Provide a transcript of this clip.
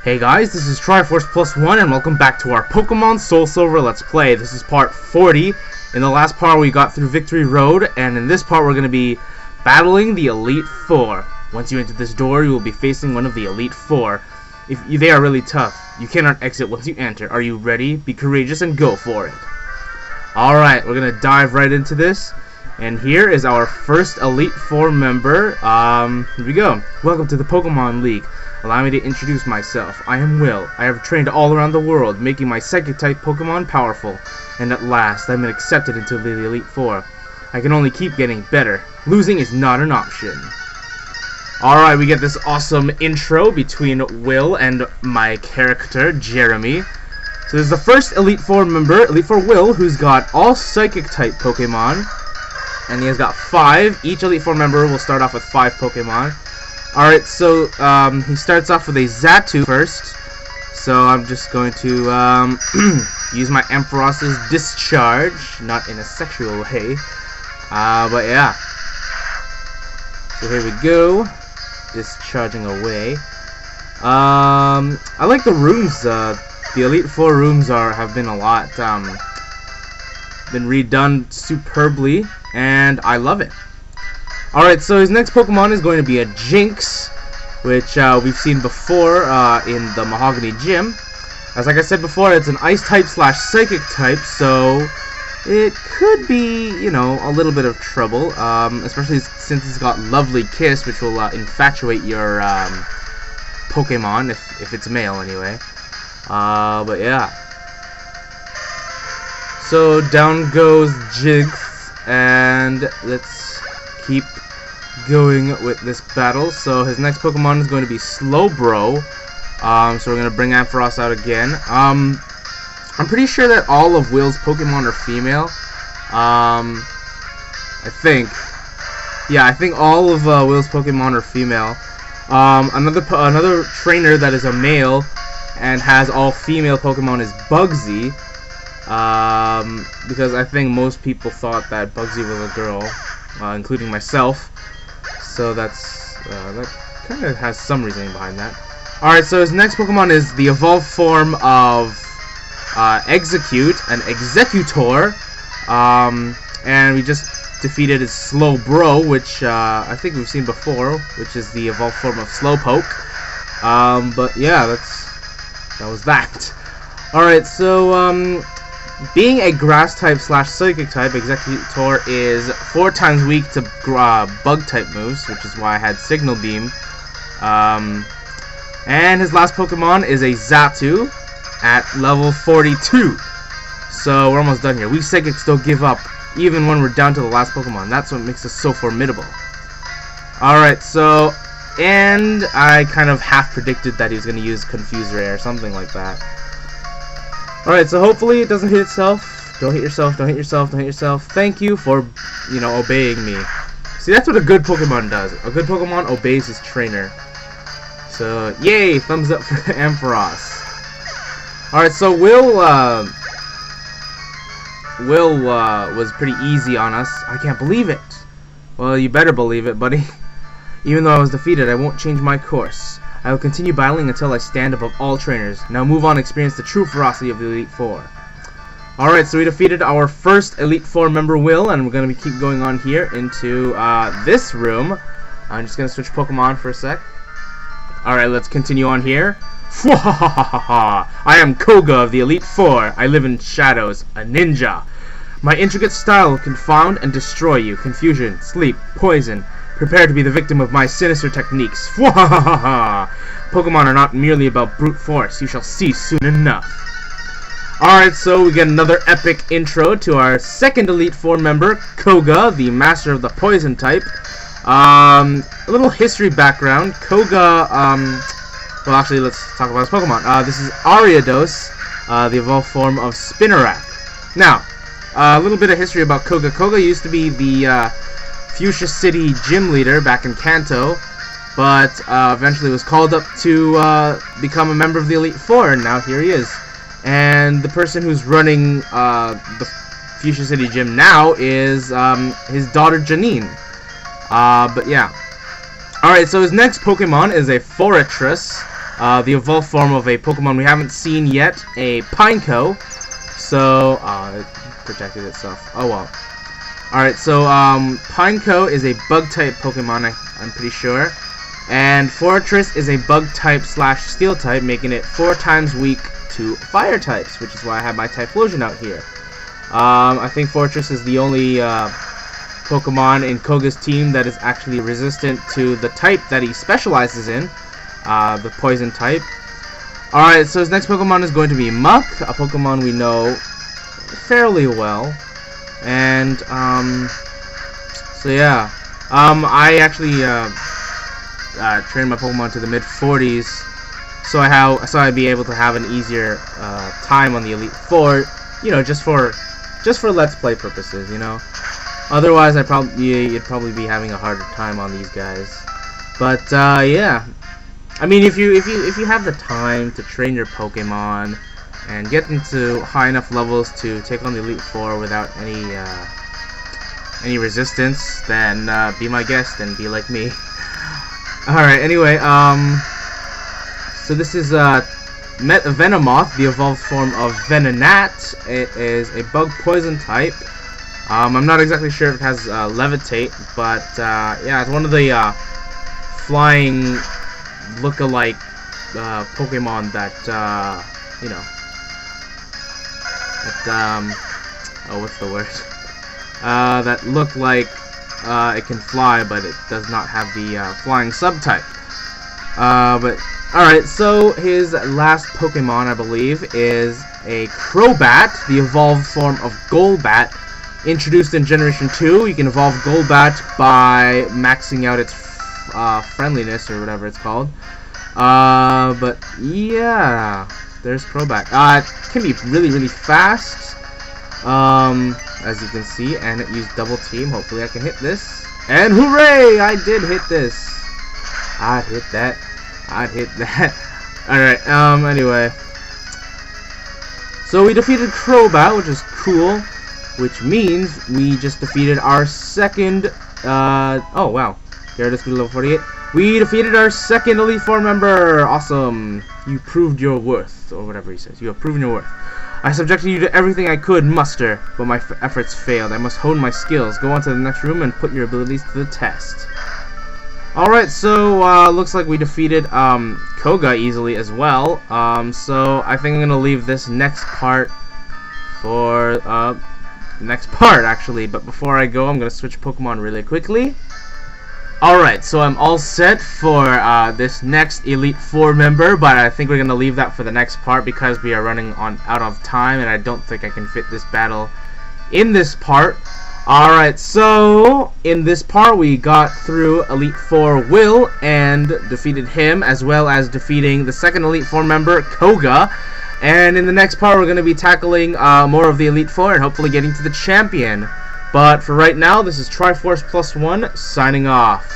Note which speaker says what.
Speaker 1: Hey guys, this is Triforce Plus One, and welcome back to our Pokemon SoulSilver Let's Play. This is part 40. In the last part, we got through Victory Road, and in this part, we're going to be battling the Elite Four. Once you enter this door, you will be facing one of the Elite Four. They are really tough. You cannot exit once you enter. Are you ready? Be courageous and go for it. Alright, we're going to dive right into this. And here is our first Elite Four member. Here we go. Welcome to the Pokemon League. Allow me to introduce myself. I am Will. I have trained all around the world, making my Psychic-type Pokemon powerful. And at last, I've been accepted into the Elite Four. I can only keep getting better. Losing is not an option. Alright, we get this awesome intro between Will and my character, Jeremy. So this is the first Elite Four member, Elite Four Will, who's got all Psychic-type Pokemon. And he has got 5. Each Elite Four member will start off with 5 Pokemon. Alright, so he starts off with a Xatu first. So I'm just going to use my Ampharos's Discharge, not in a sexual way. But yeah. So here we go. Discharging away. I like the rooms. The Elite Four rooms have been a lot been redone superbly, and I love it. Alright, so his next Pokemon is going to be a Jinx, which we've seen before in the Mahogany Gym. As like I said before, it's an Ice-type / Psychic-type, so it could be, you know, a little bit of trouble, especially since it's got Lovely Kiss, which will infatuate your Pokemon, if it's male anyway. But yeah. So down goes Jinx, and let's keep going with this battle. So his next Pokemon is going to be Slowbro. So we're going to bring Ampharos out again. I'm pretty sure that all of Will's Pokemon are female. I think. Yeah, I think all of Will's Pokemon are female. Another trainer that is a male and has all female Pokemon is Bugsy. Because I think most people thought that Bugsy was a girl, including myself. So that's that kind of has some reasoning behind that. Alright, so his next Pokemon is the evolved form of Execute, an Executor. And we just defeated his Slowbro, which I think we've seen before, which is the evolved form of Slowpoke. But yeah, that was that. Alright, so being a Grass-type / Psychic-type, Executor is 4 times weak to Bug-type moves, which is why I had Signal Beam. And his last Pokemon is a Xatu at level 42. So we're almost done here. We Psychics don't give up, even when we're down to the last Pokemon. That's what makes us so formidable. Alright, so, and I kind of half predicted that he was going to use Confuse Ray or something like that. Alright, so hopefully it doesn't hit itself. Don't hit yourself, don't hit yourself, don't hit yourself. Thank you for, you know, obeying me. See, that's what a good Pokemon does. A good Pokemon obeys his trainer. So, yay! Thumbs up for Ampharos. Alright, so Will was pretty easy on us. I can't believe it. Well, you better believe it, buddy. Even though I was defeated, I won't change my course. I will continue battling until I stand above all trainers. Now move on and experience the true ferocity of the Elite Four. Alright, so we defeated our first Elite Four member, Will, and we're going to keep going on here into this room. I'm just going to switch Pokemon for a sec. Alright, let's continue on here. I am Koga of the Elite Four. I live in shadows, a ninja. My intricate style will confound and destroy you. Confusion, sleep, poison. Prepare to be the victim of my sinister techniques. Pokemon are not merely about brute force. You shall see soon enough. Alright, so we get another epic intro to our second Elite Four member, Koga, the master of the poison type. A little history background. Koga, well actually let's talk about his Pokemon. This is Ariados, the evolved form of Spinarak. Now, a little bit of history about Koga. Koga used to be the Fuchsia City gym leader back in Kanto, but eventually was called up to become a member of the Elite Four, and now here he is. And the person who's running the Fuchsia City gym now is his daughter Janine. But yeah. Alright, so his next Pokemon is a Forretress. the evolved form of a Pokemon we haven't seen yet, a Pineco. So, it protected itself. Oh well. Alright, so, Pineco is a Bug-type Pokemon, I'm pretty sure. And Fortress is a Bug-type / Steel-type, making it 4 times weak to Fire types, which is why I have my Typhlosion out here. I think Fortress is the only Pokemon in Koga's team that is actually resistant to the type that he specializes in, the Poison type. Alright, so his next Pokemon is going to be Muck, a Pokemon we know fairly well. And, so yeah. I actually, trained my Pokemon to the mid-40s, so I'd be able to have an easier, time on the Elite Four, you know, just for Let's Play purposes, you know. Otherwise, you'd probably be having a harder time on these guys. But, yeah. I mean, if you have the time to train your Pokemon and get them to high enough levels to take on the Elite Four without any resistance, then be my guest and be like me. Alright, anyway, so this is Venomoth, the evolved form of Venonat. It is a bug poison type. I'm not exactly sure if it has Levitate, but yeah, it's one of the flying look-alike Pokemon that, you know, that, oh, what's the word? That look like it can fly, but it does not have the flying subtype. But alright, so his last Pokemon, I believe, is a Crobat, the evolved form of Golbat. Introduced in Generation 2, you can evolve Golbat by maxing out its friendliness, or whatever it's called. But yeah, there's Crobat. It can be really, really fast, as you can see, and it used Double Team. Hopefully I can hit this. And hooray! I did hit this. I'd hit that. Alright, anyway. So we defeated Crobat, which is cool. Which means we just defeated our second, oh wow. There it is, level 48. We defeated our second Elite Four member! Awesome! You proved your worth, or whatever he says. You have proven your worth. I subjected you to everything I could muster, but my efforts failed. I must hone my skills. Go on to the next room and put your abilities to the test. Alright, so, looks like we defeated, Koga easily as well. So, I think I'm gonna leave this next part for, next part, actually. But before I go, I'm gonna switch Pokemon really quickly. Alright, so I'm all set for this next Elite Four member, but I think we're gonna leave that for the next part because we are running out of time, and I don't think I can fit this battle in this part. Alright, so in this part we got through Elite Four Will and defeated him, as well as defeating the second Elite Four member, Koga. And in the next part we're going to be tackling more of the Elite Four and hopefully getting to the champion. But for right now, this is Triforce Plus One signing off.